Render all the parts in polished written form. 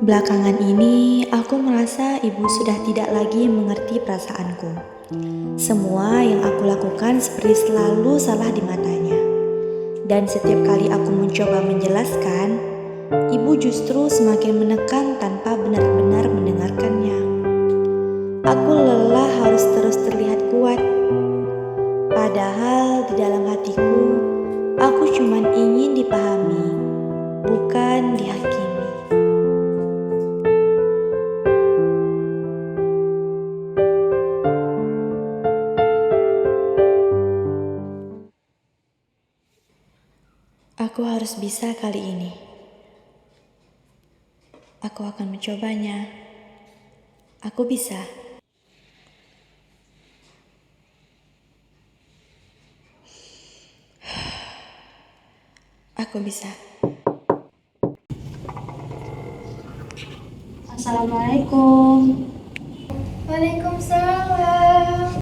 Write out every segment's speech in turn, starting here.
Belakangan ini, aku merasa ibu sudah tidak lagi mengerti perasaanku. Semua yang aku lakukan seperti selalu salah di matanya. Dan setiap kali aku mencoba menjelaskan, ibu justru semakin menekan tanpa benar-benar mendengarkannya. Aku lelah harus terus terlihat kuat. Padahal di dalam hatiku, aku cuma ingin dipahami, bukan dihakimi. Aku harus bisa kali ini. Aku akan mencobanya. Aku bisa. Aku bisa. Assalamualaikum. Waalaikumsalam.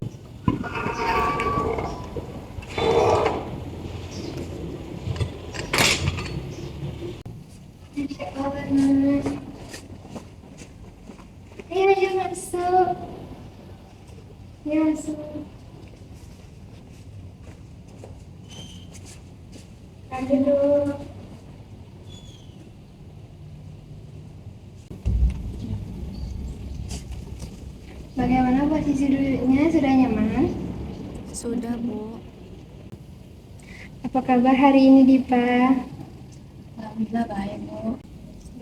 Masya Allah, Nak. Ayo masuk. Ayo masuk. Makan dulu. Bagaimana posisi duduknya? Sudah nyaman? Sudah, Bu. Apa kabar hari ini, Dipa? Alhamdulillah baik, Bu.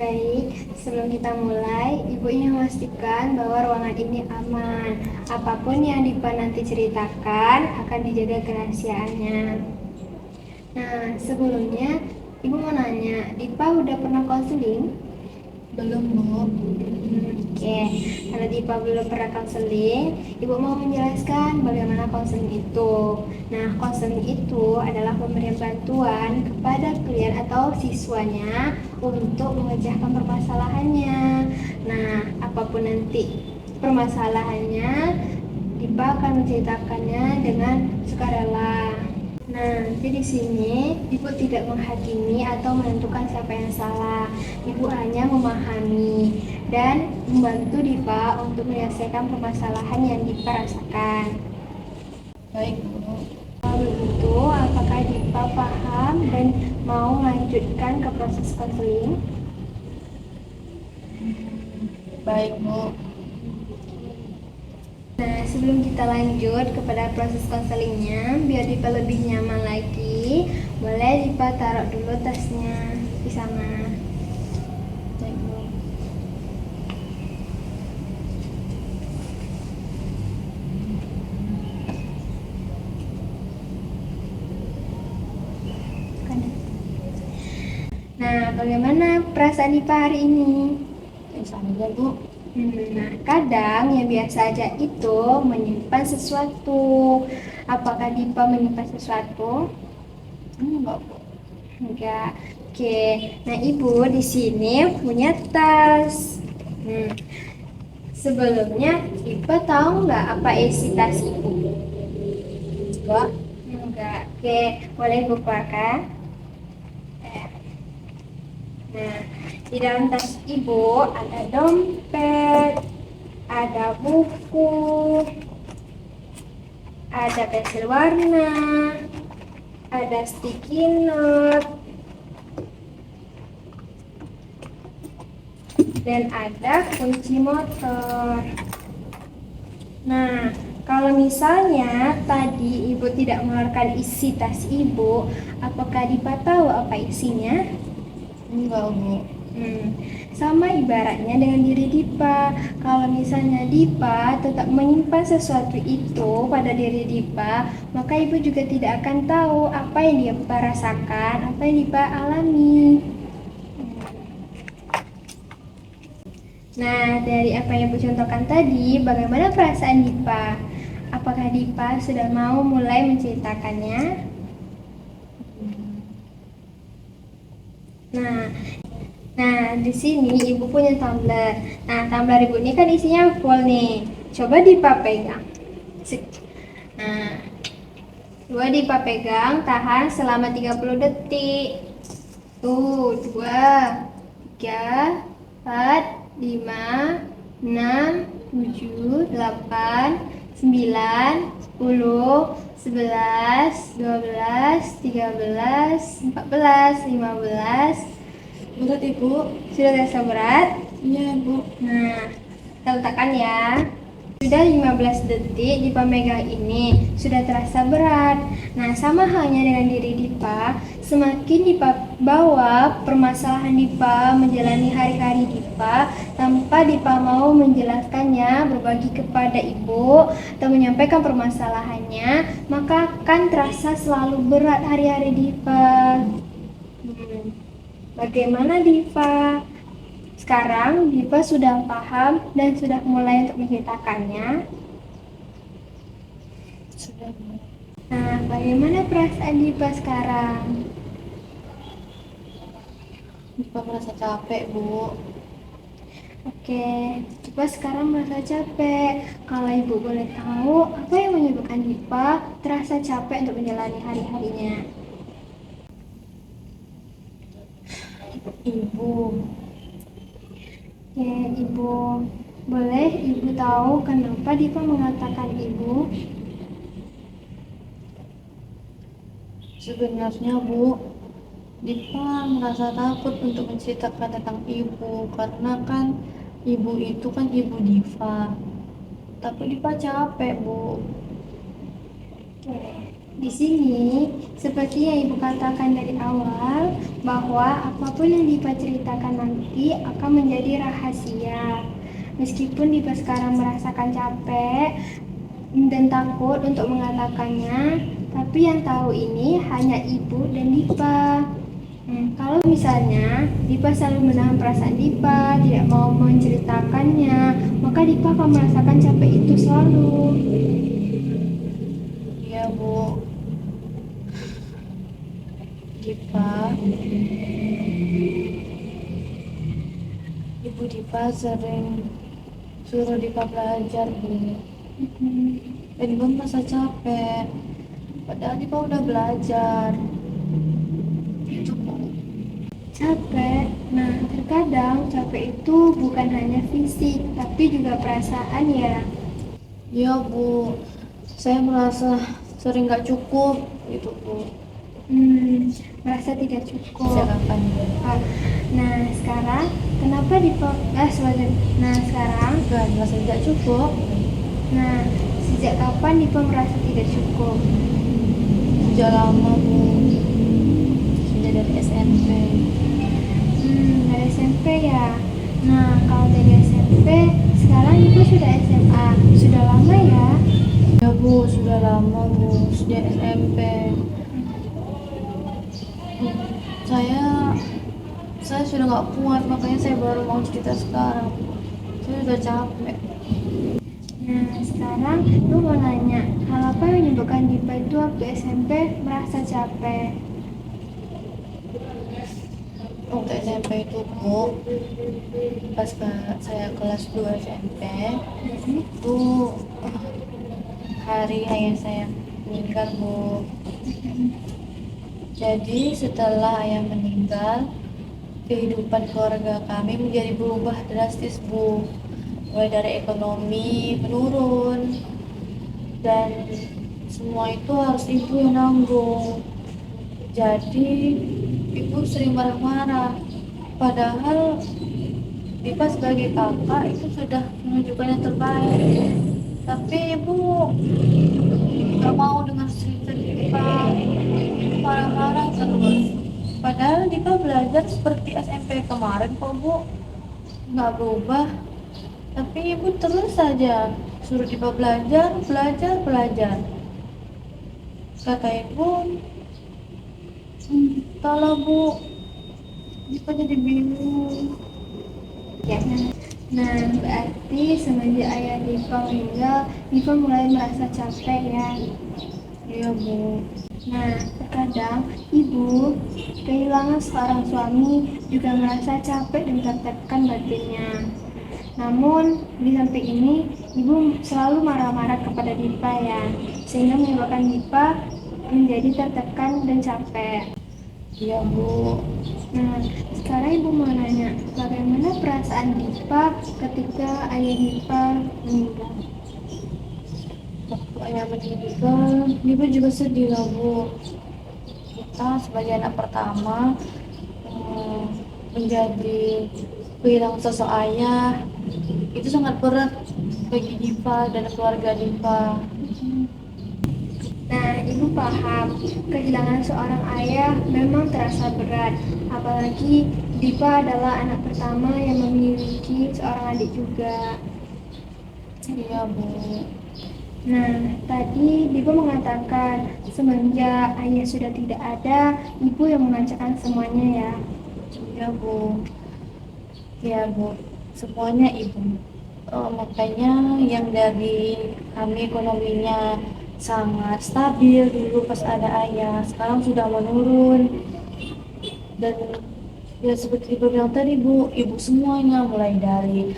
Baik, sebelum kita mulai, Ibu ingin memastikan bahwa ruangan ini aman. Apapun yang Dipa nanti ceritakan akan dijaga kerahasiaannya. Nah, sebelumnya Ibu mau nanya, Dipa udah pernah konseling? Belum, Bu. Oke, kalau Dipa belum pernah konseling, Ibu mau menjelaskan bagaimana konseling itu. Nah, konseling itu adalah pemberian bantuan kepada klien atau siswanya untuk memecahkan permasalahannya. Nah, apapun nanti permasalahannya, Dipa akan menceritakannya dengan sukarela. Nah, nanti di sini Ibu tidak menghakimi atau menentukan siapa yang salah. Ibu hanya memahami dan membantu Dipa untuk menyelesaikan permasalahan yang Dipa rasakan. Baik, Bu. Kalau begitu, apakah Dipa paham dan mau melanjutkan ke proses konseling? Baik, Bu. Nah, sebelum kita lanjut kepada proses konselingnya, biar Dipa lebih nyaman lagi, boleh Dipa taruh dulu tasnya di sana. Baik, Bu. Nah, bagaimana perasaan Dipa hari ini? Bisa aja, Bu. Nah, kadang yang biasa aja itu menyimpan sesuatu. Apakah Dipa menyimpan sesuatu? Enggak, Bu. Enggak. Oke. Nah, Ibu di sini punya tas. Sebelumnya, Dipa tahu nggak apa isi tas Ibu? Enggak. Enggak. Oke, boleh Ibu keluarkan. Nah, di dalam tas Ibu ada dompet, ada buku, ada pensil warna, ada sticky note, dan ada kunci motor. Nah, kalau misalnya tadi Ibu tidak mengeluarkan isi tas Ibu, apakah Dipa tahu apa isinya? Enggak, Bu. Sama ibaratnya dengan diri Dipa. Kalau misalnya Dipa tetap menyimpan sesuatu itu pada diri Dipa, maka Ibu juga tidak akan tahu apa yang Dipa rasakan, apa yang Dipa alami. Nah, dari apa yang Ibu contohkan tadi, bagaimana perasaan Dipa? Apakah Dipa sudah mau mulai menceritakannya? Nah, di sini Ibu punya tumbler. Nah, tumbler Ibu ini kan isinya full nih. Coba Dipa pegang. Nah, coba Dipa pegang, tahan selama 30 detik. Tuh, 2, 3, 4, 5, 6, 7, 8, 9, 10, 11, 12, 13, 14, 15. Berat Ibu? Sudah terasa berat? Iya Bu. Nah, kita letakkan ya. Sudah 15 detik Dipa megang ini, sudah terasa berat. Nah, sama halnya dengan diri Dipa, semakin Dipa bawa permasalahan Dipa menjalani hari-hari Dipa tanpa Dipa mau menjelaskannya, berbagi kepada ibu atau menyampaikan permasalahannya, maka akan terasa selalu berat hari-hari Dipa. Bagaimana Dipa? Sekarang Dipa sudah paham dan sudah mulai untuk menceritakannya. Sudah Bu. Nah, bagaimana perasaan Dipa sekarang? Dipa merasa capek Bu. Oke, Dipa sekarang merasa capek. Kalau Ibu boleh tahu, apa yang menyebabkan Dipa terasa capek untuk menjalani hari-harinya? Ibu, Oke, Ibu. Boleh Ibu tahu kenapa Dipa mengatakan Ibu? sebenarnya Bu, Dipa merasa takut untuk menceritakan tentang ibu karena kan ibu itu kan ibu Diva. Tapi Dipa capek Bu. Oke, di sini seperti yang Ibu katakan dari awal bahwa apapun yang Dipa ceritakan nanti akan menjadi rahasia. Meskipun Dipa sekarang merasakan capek dan takut untuk mengatakannya, tapi yang tahu ini hanya Ibu dan Dipa. Kalau misalnya Dipa selalu menahan perasaan Dipa, tidak mau menceritakannya, maka Dipa akan merasakan capek itu selalu. Iya Bu. Dipa, Ibu Dipa sering suruh Dipa belajar Bu. Dan Dipa merasa capek. Padahal Dipa udah belajar. Itu Bu. Capek. Nah, terkadang capek itu bukan hanya fisik, tapi juga perasaan ya. Iya Bu. Saya merasa sering gak cukup gitu Bu. Merasa tidak cukup. Sejak kapan Bu? Nah, sekarang kenapa Nah, sekarang, Bukan merasa tidak cukup. nah, sejak kapan Dipa merasa tidak cukup? Sejak lama Bu. Sejak dari SMP. Dari SMP ya. Nah, kalau dari SMP, sekarang Dipa sudah SMA. Sudah lama ya? Ya Bu, sudah lama Bu. Sejak SMP. Saya sudah nggak kuat, makanya saya baru mau cerita sekarang. Saya sudah capek. Nah, sekarang lu mau nanya, hal apa yang menyebabkan Dipa itu waktu SMP merasa capek? Waktu SMP itu Bu, pas saya kelas 2 SMP, itu hari ayah saya meninggal Bu. Jadi setelah ayah meninggal, kehidupan keluarga kami menjadi berubah drastis Bu. Mulai dari ekonomi menurun dan semua itu harus ibu yang nanggung. Jadi ibu sering marah-marah. Padahal Dipa sebagai kakak itu sudah menunjukkan yang terbaik. Tapi ibu gak mau dengar cerita Dipa, marah-marah terus. Padahal Dipa belajar seperti SMP kemarin kok Bu, nggak berubah. Tapi ibu terus saja suruh Dipa belajar, belajar, belajar. Kata ibu, kalau Bu, Dipa jadi bingung. Ya. Nah, berarti semenjak ayah Dipa meninggal, Dipa mulai merasa capek ya. Iya Bu. Nah, terkadang ibu kehilangan seorang suami juga merasa capek dan tertekan batinnya. Namun, di samping ini, ibu selalu marah-marah kepada Dipa ya, sehingga menyebabkan Dipa menjadi tertekan dan capek. Iya Bu. Nah, sekarang Ibu mau nanya, bagaimana perasaan Dipa ketika ayah Dipa meninggal? Waktu ayah meninggal, Dipa juga sedih lah Bu. Kita sebagai anak pertama eh, menjadi kehilangan sosok ayah itu sangat berat bagi Dipa dan keluarga Dipa. Nah, Ibu paham, kehilangan seorang ayah memang terasa berat, apalagi Dipa adalah anak pertama yang memiliki seorang adik juga. Iya Bu. Nah, tadi Dipa mengatakan semenjak ayah sudah tidak ada, Ibu yang mengajarkan semuanya ya. Iya Bu. Iya Bu. Semuanya Ibu. Makanya yang dari kami ekonominya sangat stabil dulu pas ada ayah, sekarang sudah menurun. Dan ya seperti Ibu bilang tadi Bu, ibu semuanya mulai dari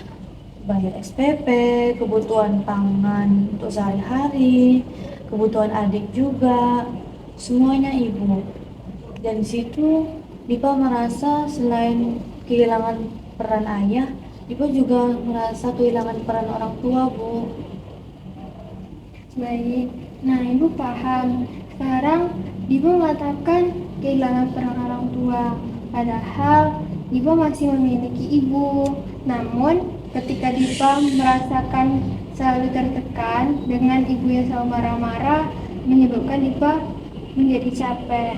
bayar SPP, kebutuhan pangan untuk sehari-hari, kebutuhan adik juga, semuanya ibu. Dan di situ Dipa merasa selain kehilangan peran ayah, Dipa juga merasa kehilangan peran orang tua Bu. Baik, nah Ibu paham. Sekarang Ibu mengatakan kehilangan peran orang tua, padahal Ibu masih memiliki ibu. Namun, ketika Dipa merasakan selalu tertekan dengan ibu yang selalu marah-marah, menyebabkan Dipa menjadi capek.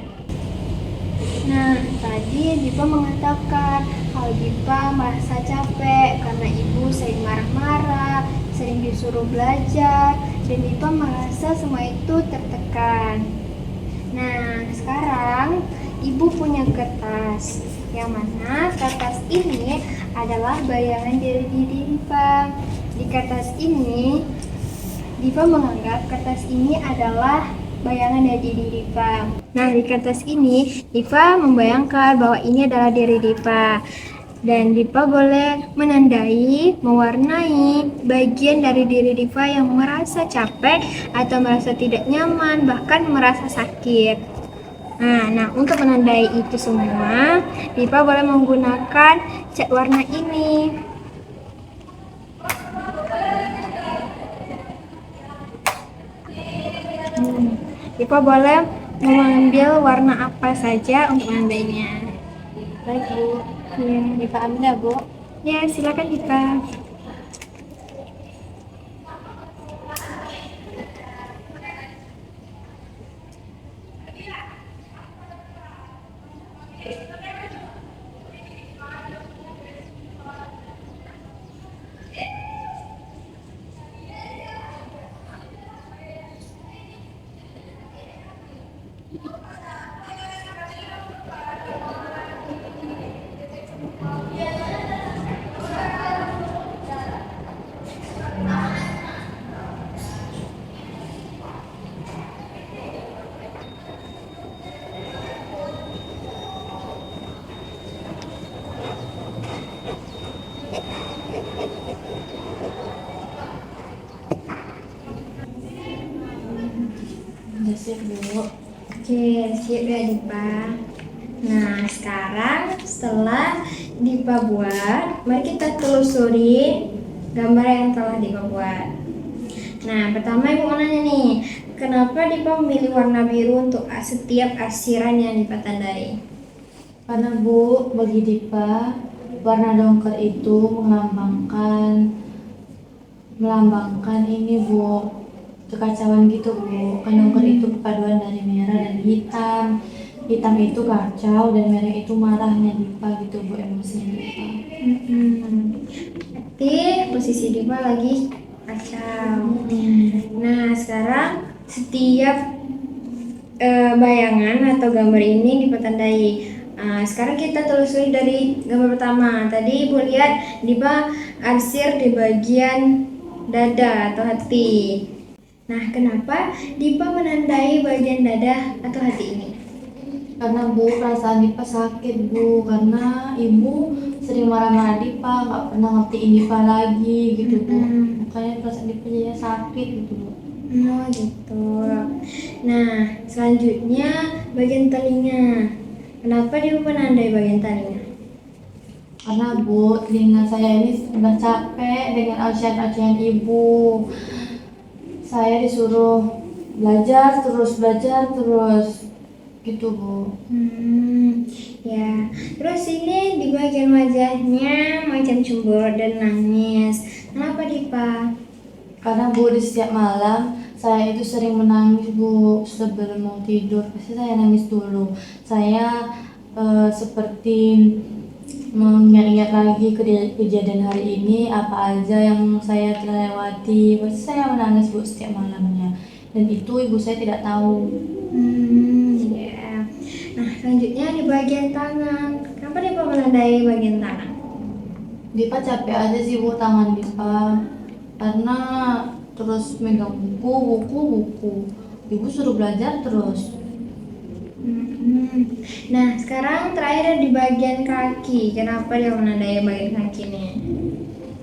Nah, tadi Dipa mengatakan kalau Dipa merasa capek karena ibu sering marah-marah, sering disuruh belajar, dan Dipa merasa semua itu tertekan. Nah, sekarang ibu punya kertas, yang mana kertas ini adalah bayangan dari diri Dipa. Di kertas ini, Dipa menganggap kertas ini adalah bayangan dari diri Dipa. Nah, di kertas ini, Dipa membayangkan bahwa ini adalah diri Dipa. Dan Dipa boleh menandai, mewarnai bagian dari diri Dipa yang merasa capek atau merasa tidak nyaman, bahkan merasa sakit. Nah, untuk menandai itu semua, Dipa boleh menggunakan cat warna ini. Dipa boleh mengambil warna apa saja untuk menandainya. Baik Bu, Ya, Dipa ambil ya Bu. ya silakan Dipa. Udah siap Bu. Oke, siap ya Dipa. Nah, sekarang setelah Dipa buat, mari kita telusuri gambar yang telah Dipa buat. Nah, pertama Ibu mau nanya nih, kenapa Dipa memilih warna biru untuk setiap arsiran yang Dipa tandai? Karena Bu, bagi Dipa, warna dongker itu melambangkan ini Bu, kekacauan gitu Bu. Kan dongker itu perpaduan dari merah dan hitam. Hitam itu kacau dan merah itu marahnya Dipa gitu Bu, emosinya Dipa. Berarti posisi Dipa lagi kacau. Nah, sekarang setiap bayangan atau gambar ini Dipa tandai. Sekarang kita telusuri dari gambar pertama. Tadi Ibu lihat Dipa arsir di bagian dada atau hati. Nah, kenapa Dipa menandai bagian dada atau hati ini? Karena Bu, perasaan Dipa sakit Bu, karena ibu sering marah-marah Dipa, nggak pernah ngertiin Dipa lagi gitu Bu. Makanya perasaan Dipa jadi sakit gitu Bu. Oh gitu. Nah, selanjutnya bagian telinga. Kenapa Ibu menandai bagian telinga? Karena Bu, telinga saya ini sudah capek dengan ocehan-ocehan Ibu. Saya disuruh belajar terus gitu Bu. Ya. Terus ini di bagian wajahnya macam cemburu dan nangis. Kenapa Dipa? Karena Bu, di setiap malam saya itu sering menangis Bu sebelum mau tidur. Pasti saya nangis dulu. Saya seperti mengingat-ingat lagi kejadian hari ini, apa aja yang saya telah lewati. Pasti saya menangis Bu setiap malamnya. Dan itu ibu saya tidak tahu. Ya. Nah, selanjutnya di bagian tangan. Kenapa Dipa menandai bagian tangan? Dipa capek aja sih Bu tangan Dipa. Karena terus megang buku. Ibu suruh belajar terus. Nah, sekarang terakhir di bagian kaki. Kenapa dia menandai bagian kaki ini?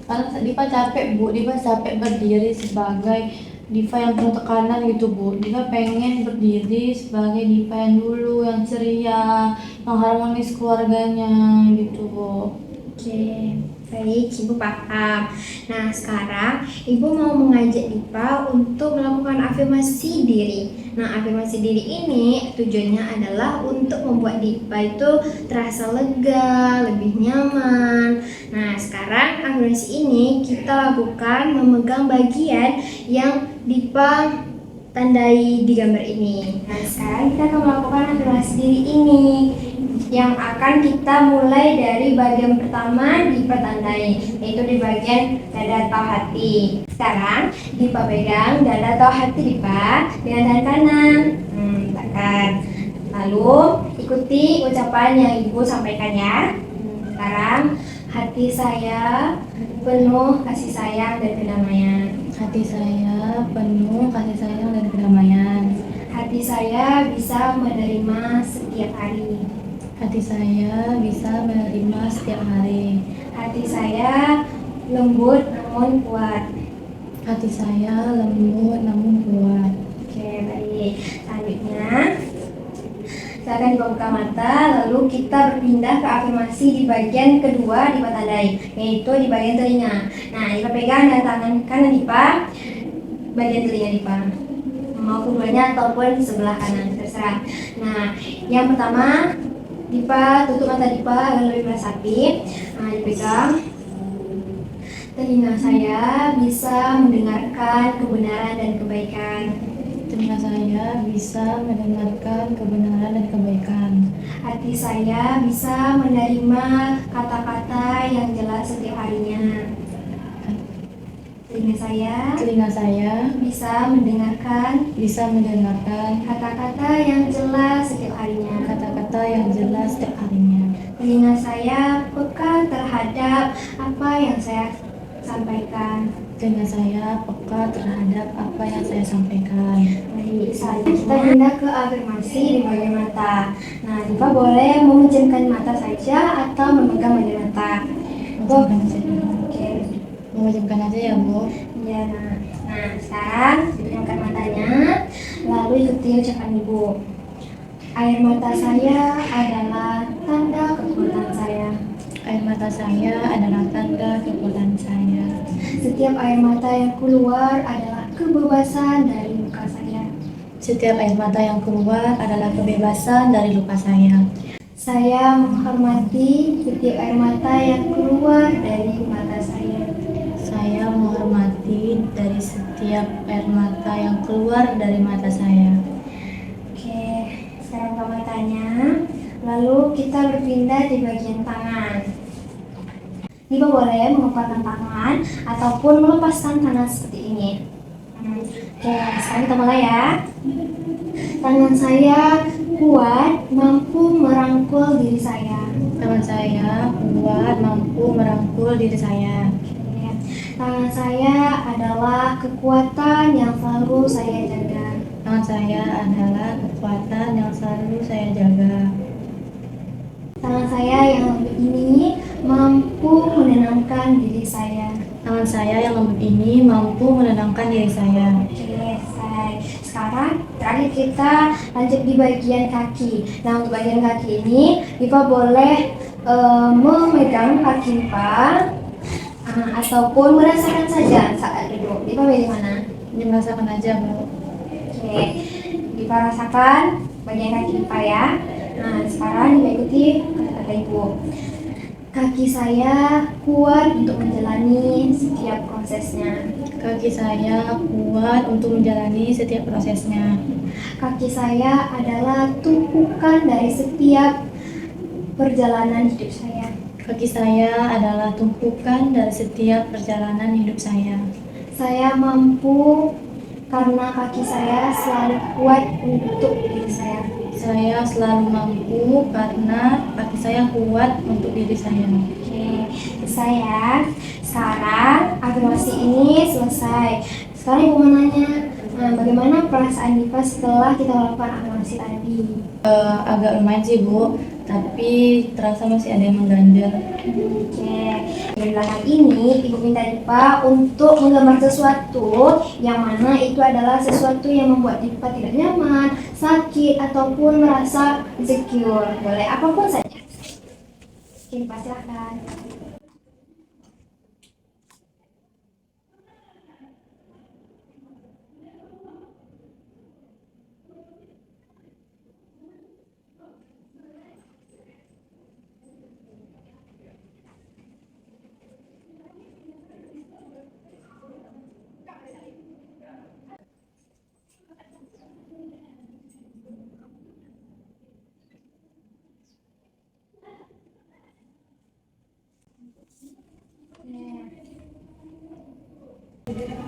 Karena Diva capek Bu, Diva capek berdiri sebagai Diva yang penuh tekanan gitu Bu. Diva pengen berdiri sebagai Diva yang dulu, yang ceria, yang harmonis keluarganya gitu Bu. Oke, baik, Ibu paham. Nah, sekarang Ibu mau mengajak Dipa untuk melakukan afirmasi diri. Nah, afirmasi diri ini tujuannya adalah untuk membuat Dipa itu terasa lega, lebih nyaman. Nah, sekarang afirmasi ini kita lakukan memegang bagian yang Dipa tandai di gambar ini. Nah, sekarang kita akan melakukan afirmasi diri ini yang akan kita mulai dari bagian pertama Dipa tandai, yaitu di bagian dada atau hati. Sekarang Dipa pegang dada atau hati Dipa dengan tangan kanan, tekan. Lalu ikuti ucapan yang Ibu sampaikan ya. Sekarang hati saya penuh kasih sayang dan kedamaian. Hati saya penuh kasih sayang dan kedamaian. Hati saya bisa menerima setiap hari. Hati saya bisa menerima setiap hari. Hati saya lembut namun kuat. Hati saya lembut namun kuat. Oke, baik. Selanjutnya, saya akan dibuka mata, lalu kita berpindah ke afirmasi di bagian kedua Dipa tandai, yaitu di bagian telinga. Nah, Dipa pegang dengan tangan kanan Dipa, bagian telinga Dipa. Mau keduanya ataupun sebelah kanan, terserah. Nah, yang pertama, Dipa tutup mata Dipa agar lebih resapi. Nah, dipegang. Telinga saya bisa mendengarkan kebenaran dan kebaikan. Telinga saya bisa mendengarkan kebenaran dan kebaikan. Hati saya bisa menerima kata-kata yang jelas setiap harinya. Telinga saya bisa mendengarkan kata-kata yang jelas setiap harinya. Telinga saya peka terhadap apa yang saya sampaikan. Telinga saya peka terhadap apa yang saya sampaikan. Baik, selanjutnya kita pindah ke afirmasi di bagian mata. Nah, Dipa boleh memejamkan mata saja atau memegang bagian mata. Memejamkan saja. Oke. Memejamkan aja ya Bu. Ya, nah sekarang dipejamkan matanya, lalu ikuti ucapan Ibu. Air mata saya adalah tanda kekuatan saya. Air mata saya adalah tanda kekuatan saya. Setiap air mata yang keluar adalah kebebasan dari luka saya. Setiap air mata yang keluar adalah kebebasan dari luka saya. Saya menghormati setiap air mata yang keluar dari mata saya. Saya menghormati dari setiap air mata yang keluar dari mata saya. Oke, sekarang ke matanya. Lalu kita berpindah di bagian tangan. Dipa boleh mengepalkan tangan ataupun melepaskan tangan seperti ini. Oke, sekarang kita mulai ya. Tangan saya kuat, mampu merangkul diri saya. Tangan saya kuat, mampu merangkul diri saya. Oke. Tangan saya adalah kekuatan yang selalu saya jaga. Tangan saya adalah kekuatan yang selalu saya jaga. Tangan saya yang lembut ini mampu menenangkan diri saya. Tangan saya yang lembut ini mampu menenangkan diri saya. Oke, selesai. Sekarang Terakhir kita lanjut di bagian kaki. Nah, untuk bagian kaki ini, Diva boleh memegang kaki Diva ataupun merasakan saja saat duduk. Diva pilih mana? Dirasakan aja, Bu. Oke, Diva rasakan bagian kaki Diva ya. Nah, sekarang Diva ikuti kata-kata Ibu. Kaki saya kuat untuk menjalani setiap prosesnya. Kaki saya kuat untuk menjalani setiap prosesnya. Kaki saya adalah tumpukan dari setiap perjalanan hidup saya. Kaki saya adalah tumpukan dari setiap perjalanan hidup saya. Saya mampu karena kaki saya selalu kuat untuk diri saya. Saya selalu mampu karena kaki saya kuat untuk diri saya. Oke, saya sekarang afirmasi ini selesai. Sekarang Ibu mau nanya, bagaimana perasaan Diva setelah kita melakukan afirmasi tadi? Agak lumayan sih, Bu, tapi terasa masih ada yang mengganjal. Oke, di belakang ini Ibu minta Diva untuk menggambar sesuatu yang mana itu adalah sesuatu yang membuat Diva tidak nyaman, sakit, ataupun merasa insecure. Boleh apapun saja. Oke, Diva silahkan.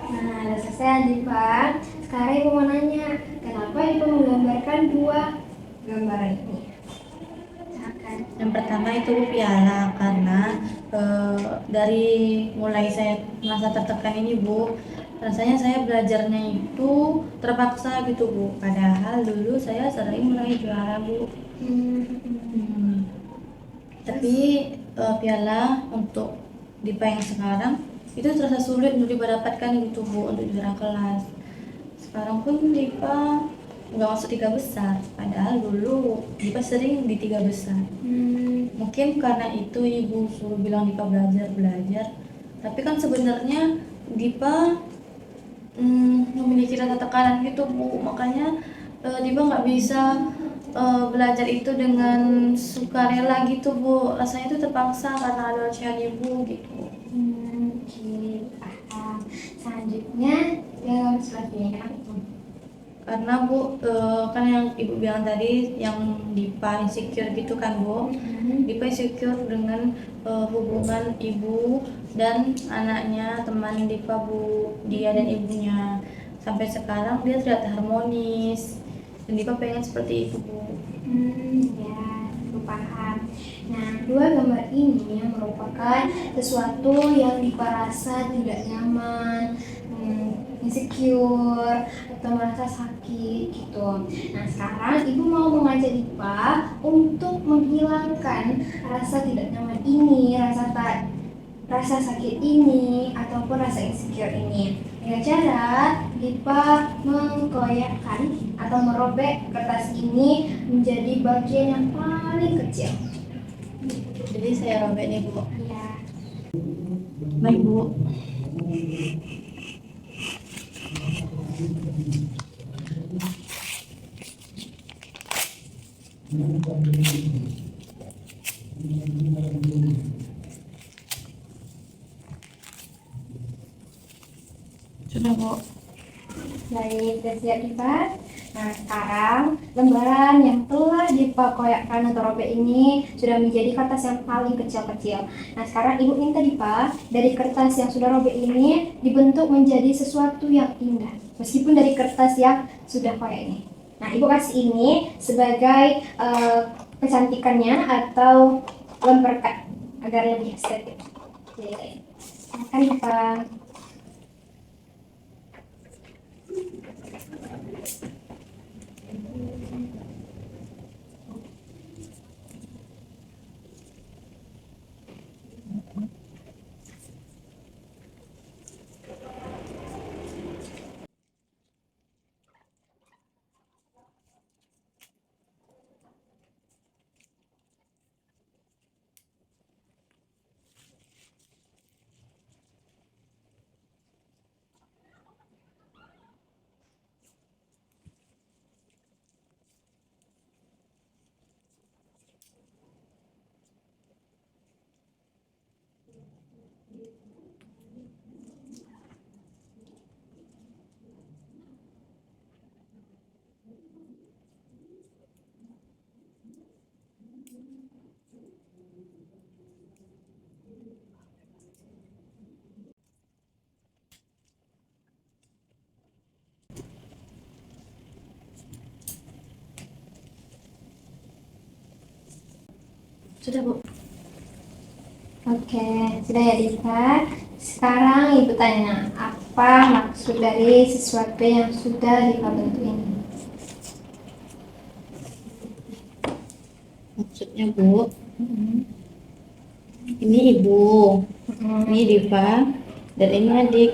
Nah, udah selesai Diva. Sekarang Ibu mau nanya, kenapa Ibu menggambarkan dua gambaran ini? Silakan. Yang pertama itu piala, karena dari mulai saya merasa tertekan ini, Bu, rasanya saya belajarnya itu terpaksa gitu, Bu. Padahal dulu saya sering meraih juara, Bu. Tapi piala untuk Dipa yang sekarang itu terasa sulit untuk didapatkan gitu, Bu, untuk juara kelas. Sekarang pun Dipa nggak masuk 3 besar, padahal dulu Dipa sering di 3 besar. Mungkin karena itu ibu suruh bilang Dipa belajar, tapi kan sebenarnya Dipa memiliki rasa tekanan gitu, Bu, makanya Dipa nggak bisa belajar itu dengan sukarela gitu, Bu. Rasanya itu terpaksa karena ada ocehan ibu gitu. Oke, paham. Selanjutnya yang selanjutnya kenapa itu? Karena, Bu, kan yang ibu bilang tadi yang Dipa insecure gitu kan, Bu. Dipa insecure dengan hubungan ibu dan anaknya, teman Dipa, Bu, dia dan ibunya. Sampai sekarang dia tidak harmonis dan Dipa pengen seperti itu, Bu. Ya, aku paham. Nah, dua gambar ini merupakan sesuatu yang Dipa rasa tidak nyaman, insecure, atau merasa sakit gitu. Nah, sekarang Ibu mau mengajak Dipa untuk menghilangkan rasa tidak nyaman ini, rasa sakit ini, ataupun rasa insecure ini. Dengan cara Dipa mengkoyakkan atau merobek kertas ini menjadi bagian yang paling kecil. Jadi saya robek nih, Bu. Ya. Baik, Bu. Sudah, Bu. Baik, sudah siap Dipa? Nah, sekarang lembaran yang telah Dipa koyakkan atau robek ini sudah menjadi kertas yang paling kecil-kecil. Nah, sekarang Ibu minta Dipa dari kertas yang sudah robek ini dibentuk menjadi sesuatu yang indah, meskipun dari kertas yang sudah koyak ini. Nah, Ibu kasih ini sebagai kecantikannya atau lemperkat agar lebih estetik. Oke. Silakan Dipa. Sudah, Bu. Oke, sudah ya Diva. Sekarang Ibu tanya, apa maksud dari sesuatu yang sudah Diva bentuk ini? Maksudnya, Bu, ini ibu, ini Diva, dan ini adik.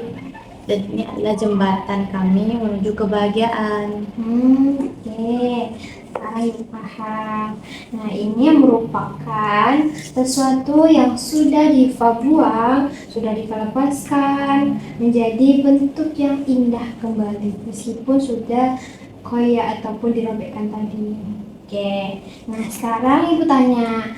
Dan ini adalah jembatan kami menuju kebahagiaan. Oke, sekarang Ibu paham. Nah, ini merupakan sesuatu yang sudah Diva buang, sudah Diva lepaskan, menjadi bentuk yang indah kembali, meskipun sudah koyak ataupun dirobekkan tadi. Oke, nah sekarang Ibu tanya,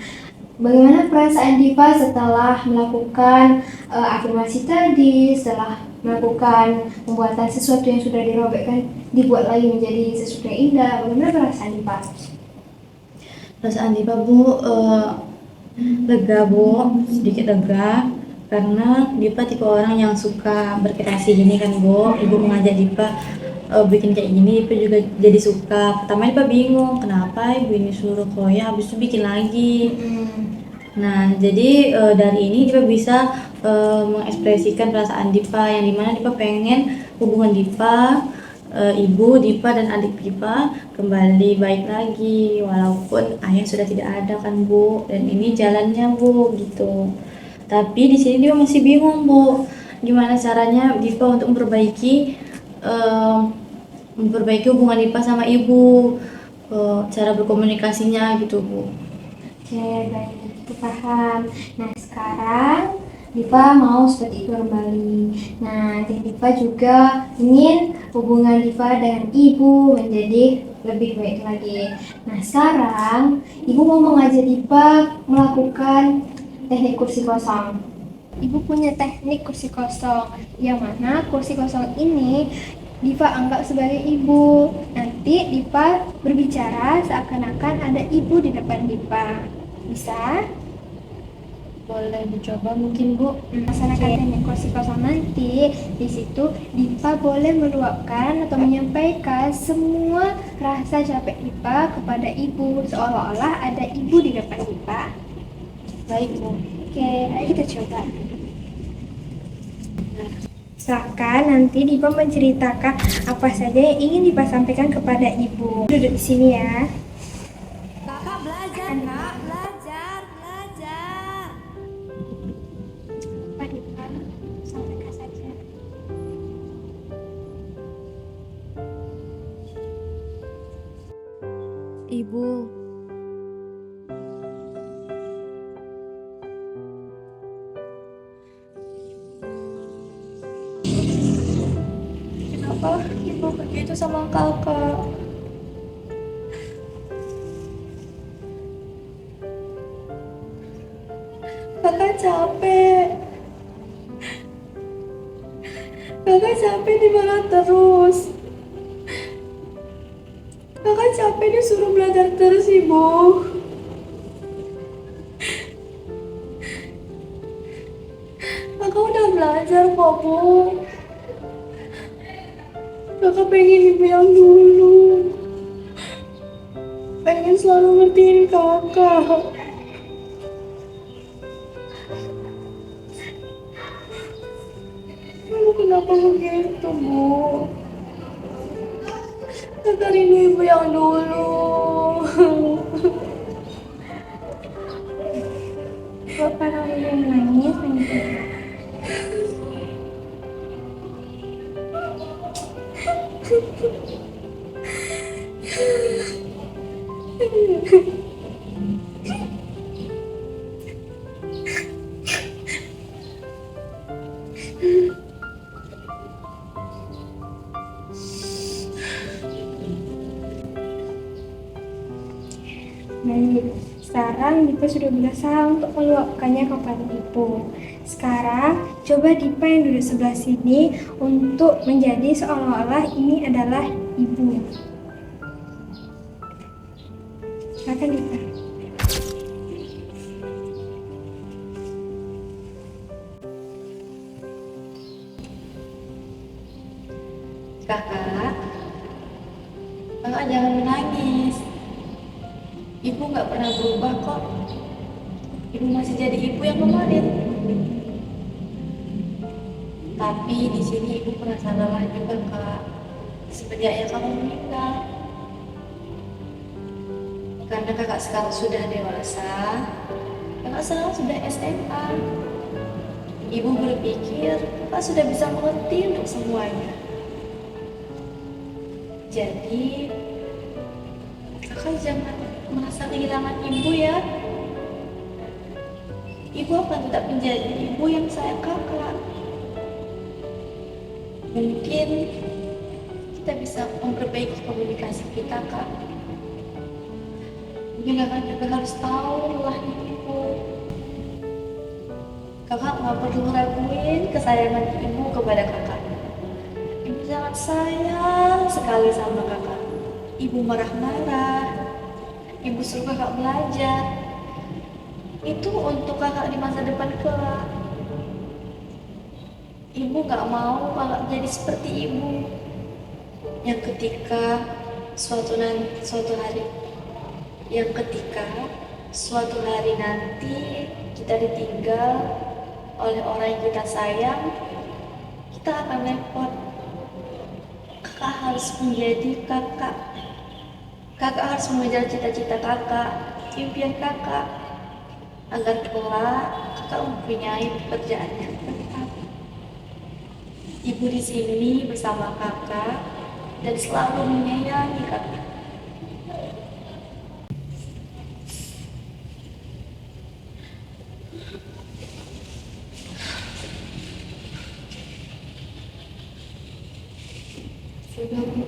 bagaimana perasaan Diva setelah melakukan afirmasi tadi, setelah melakukan pembuatan sesuatu yang sudah dirobekkan, dibuat lagi menjadi sesuatu yang indah? Bagaimana perasaan Diva? Perasaan Diva, Bu, lega, Bu, sedikit lega. Karena Diva tipe orang yang suka berkreasi gini kan, Bu. Ibu mengajak Diva bikin kayak gini, Diva juga jadi suka. Pertama Diva bingung, kenapa ibu ini suruh koyak, habis itu bikin lagi. Nah, jadi dari ini Diva bisa mengekspresikan perasaan Diva, yang dimana Diva pengen hubungan Diva, ibu Diva dan adik Diva kembali baik lagi, walaupun ayah sudah tidak ada kan, Bu. Dan ini jalannya, Bu, gitu. Tapi di sini Diva masih bingung, Bu, gimana caranya Diva untuk memperbaiki hubungan Diva sama ibu, cara berkomunikasinya gitu, Bu. Oke, baik, itu paham. Nah, sekarang Diva mau seperti itu kembali. Nah, dan Diva juga ingin hubungan Diva dengan ibu menjadi lebih baik lagi. Nah, sekarang ibu mau mengajak Diva melakukan teknik kursi kosong. Ibu punya teknik kursi kosong, yang mana kursi kosong ini Diva anggap sebagai ibu. Nanti Diva berbicara seakan-akan ada ibu di depan Diva. Bisa? Boleh dicoba mungkin, Bu. Melaksanakan teknik kursi kosong nanti, di situ Diva boleh meluapkan atau menyampaikan semua rasa capek Diva kepada ibu, seolah-olah ada ibu di depan Diva. Baik, Bu. Oke, ayo kita coba. Silakan nanti Diva menceritakan apa saja yang ingin Diva sampaikan kepada ibu. Duduk di sini ya. Kakak belajar, Kak. Belajar. Apa Diva? Sampaikan saja. Ibu, kenapa ibu begitu sama kakak? Kakak capek. Kakak capek dimarah terus. Kakak capek disuruh belajar terus, Ibu. Kakak udah belajar kok, Bu. Kakak pengen ibu yang dulu. Pengen selalu ngertiin kakak. Ibu kenapa begitu, Bu? Kakak rindu ibu yang dulu. Bapak yang nangis nanti. Baik, sekarang Dipa sudah berusaha untuk meluapkannya kepada ibu. Sekarang, coba Dipa yang duduk sebelah sini untuk menjadi seolah-olah ini adalah ibu. Silakan Dipa. Kakak, kakak jangan menangis. Ibu nggak pernah berubah kok. Ibu masih jadi ibu yang kemarin. Tapi di sini ibu merasa lelah juga kak, semenjak ayah kamu meninggal. Karena kakak sekarang sudah dewasa, kakak sekarang sudah SMA. Ibu berpikir kakak sudah bisa mengerti untuk semuanya. Jadi kakak jangan merasa kehilangan ibu ya. Ibu akan tetap menjadi ibu yang sayang kakak. Mungkin kita bisa memperbaiki komunikasi kita kak. Mungkin kakak juga harus tahu lelahnya ibu. Kakak nggak perlu raguin kesayangan ibu kepada kakak. Ibu sangat sayang sekali sama kakak. Ibu marah-marah. Ibu suruh kakak belajar. Itu untuk kakak di masa depan kelak. Ibu gak mau kakak jadi seperti ibu yang ketika suatu hari nanti kita ditinggal oleh orang yang kita sayang, kita akan repot. Kakak harus menjadi kakak. Kakak harus mengejar cita-cita kakak, impian kakak, agar kelak kakak mempunyai pekerjaan yang tetap. Ibu di sini bersama kakak dan selalu menyayangi kakak. Sudah Bu.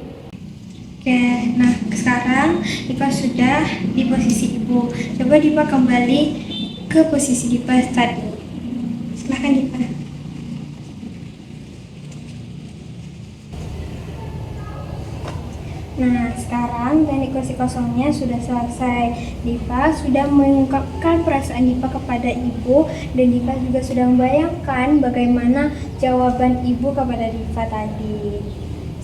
Oke, nah sekarang Dipa sudah di posisi ibu. Coba Dipa kembali ke posisi Dipa tadi. Silahkan Dipa. Nah, sekarang teknik kursi kosongnya sudah selesai. Dipa sudah mengungkapkan perasaan Dipa kepada ibu, dan Dipa juga sudah membayangkan bagaimana jawaban ibu kepada Dipa tadi.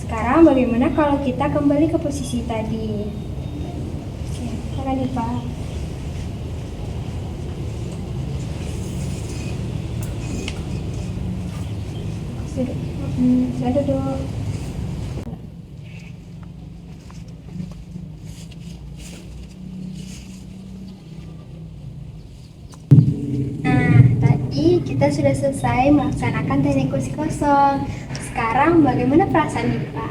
Sekarang bagaimana kalau kita kembali ke posisi tadi? Oke, silakan Dipa. Sudah duduk. Nah, tadi kita sudah selesai melaksanakan teknik kursi kosong. Sekarang bagaimana perasaan Dipa?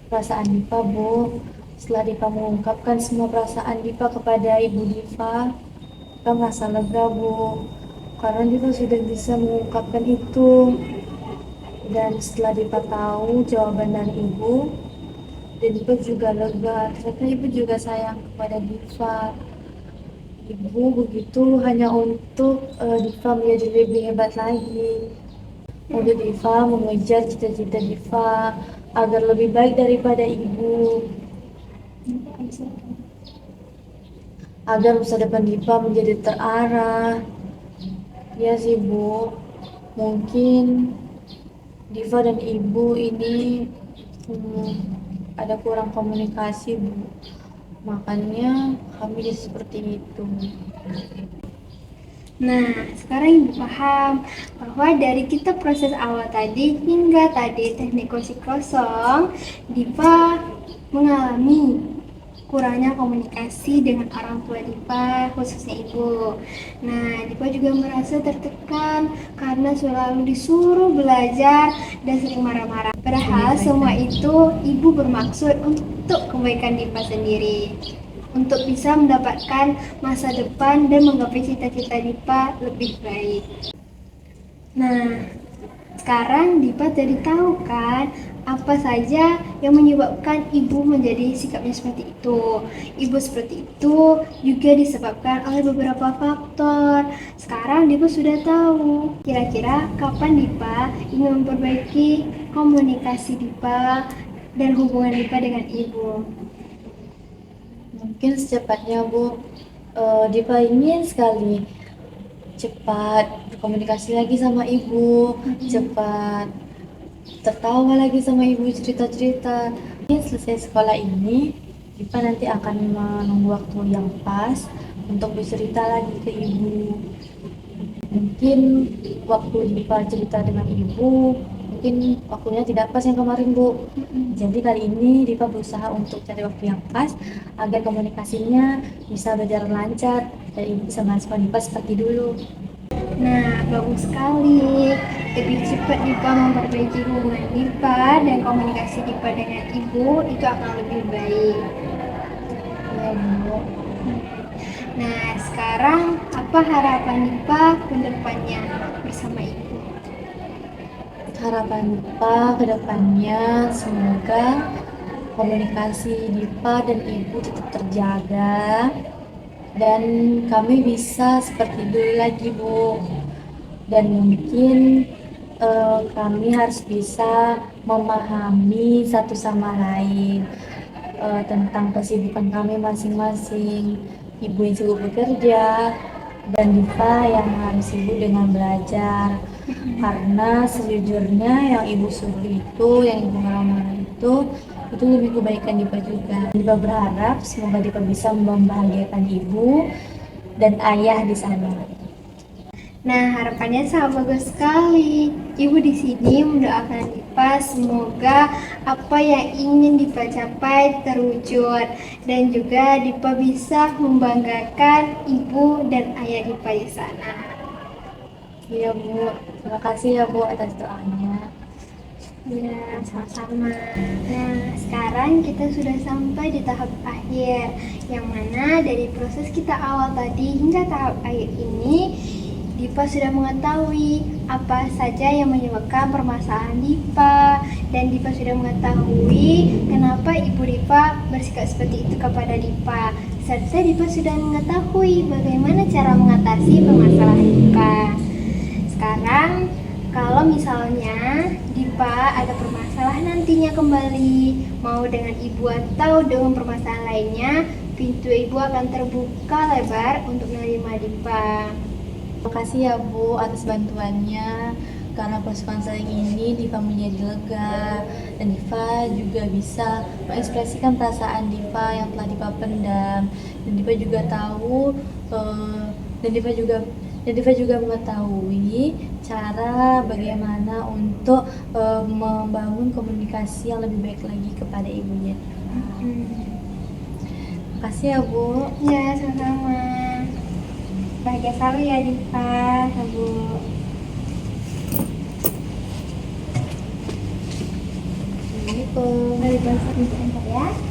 Perasaan Dipa Bu, setelah Dipa mengungkapkan semua perasaan Dipa kepada Ibu Dipa, Dipa merasa lega Bu, karena Dipa sudah bisa mengungkapkan itu. Dan setelah Dipa tahu jawaban dari Ibu, dan Dipa juga lega, ternyata Ibu juga sayang kepada Dipa. Ibu begitu hanya untuk Dipa menjadi lebih hebat lagi, untuk Diva mengejar cita-cita Diva agar lebih baik daripada ibu, agar masa depan Diva menjadi terarah. Ya sih Bu, mungkin Diva dan ibu ini ada kurang komunikasi Bu, makanya kami jadi seperti itu. Nah, sekarang Ibu paham bahwa dari kita proses awal tadi hingga tadi teknik kursi kosong, Dipa mengalami kurangnya komunikasi dengan orang tua Dipa, khususnya ibu. Nah, Dipa juga merasa tertekan karena selalu disuruh belajar dan sering marah-marah. Padahal semua itu ibu bermaksud untuk kebaikan Dipa sendiri, untuk bisa mendapatkan masa depan dan menggapai cita-cita Dipa lebih baik. Nah, sekarang Dipa jadi tahu kan apa saja yang menyebabkan ibu menjadi sikapnya seperti itu. Ibu seperti itu juga disebabkan oleh beberapa faktor. Sekarang Dipa sudah tahu kira-kira kapan Dipa ingin memperbaiki komunikasi Dipa dan hubungan Dipa dengan ibu. Mungkin secepatnya Bu, Dipa ingin sekali cepat berkomunikasi lagi sama ibu, cepat tertawa lagi sama ibu, cerita-cerita. Mungkin selesai sekolah ini, Dipa nanti akan menunggu waktu yang pas untuk bercerita lagi ke ibu. Mungkin waktu Dipa cerita dengan ibu, mungkin waktunya tidak pas yang kemarin Bu. Jadi kali ini Dipa berusaha untuk cari waktu yang pas agar komunikasinya bisa berjalan lancar dan ibu bisa merespon Dipa seperti dulu. Nah, bagus sekali. Lebih cepat Dipa memperbaiki hubungan Dipa dan komunikasi Dipa dengan ibu itu akan lebih baik. Ya Bu. Nah, sekarang apa harapan Dipa ke depannya bersama ibu? Harapan Dipa ke depannya semoga komunikasi Dipa dan ibu tetap terjaga dan kami bisa seperti dulu lagi Bu. Dan mungkin kami harus bisa memahami satu sama lain tentang kesibukan kami masing-masing. Ibu yang sibuk bekerja dan Diva yang harus sibuk dengan belajar. Karena sejujurnya yang ibu suruh itu, yang ibu marah-marah itu lebih kebaikan Diva juga. Diva berharap semoga Diva bisa membahagiakan ibu dan ayah di sana. Nah, harapannya sangat bagus sekali. Ibu di sini mendoakan Dipa semoga apa yang ingin Dipa capai terwujud dan juga Dipa bisa membanggakan ibu dan ayah Dipa di sana. Iya Bu, terima kasih ya Bu atas doanya. Ya, sama-sama. Nah, sekarang kita sudah sampai di tahap akhir, yang mana dari proses kita awal tadi hingga tahap akhir ini, Dipa sudah mengetahui apa saja yang menyebabkan permasalahan Dipa, dan Dipa sudah mengetahui kenapa ibu Dipa bersikap seperti itu kepada Dipa, serta Dipa sudah mengetahui bagaimana cara mengatasi permasalahan Dipa. Sekarang, kalau misalnya Dipa ada permasalahan nantinya kembali, mau dengan ibu atau dengan permasalahan lainnya, pintu ibu akan terbuka lebar untuk menerima Dipa. Terima kasih ya Bu atas bantuannya. Karena proses konseling ini Diva menjadi lega dan Diva juga bisa mengekspresikan perasaan Diva yang telah Diva pendam, dan Diva juga tahu dan Diva juga mengetahui cara bagaimana untuk membangun komunikasi yang lebih baik lagi kepada ibunya. Terima kasih ya Bu. Ya, sama-sama. Bahagia selalu ya Dipa, Bu. Assalamualaikum. Waalaikumsalam ya.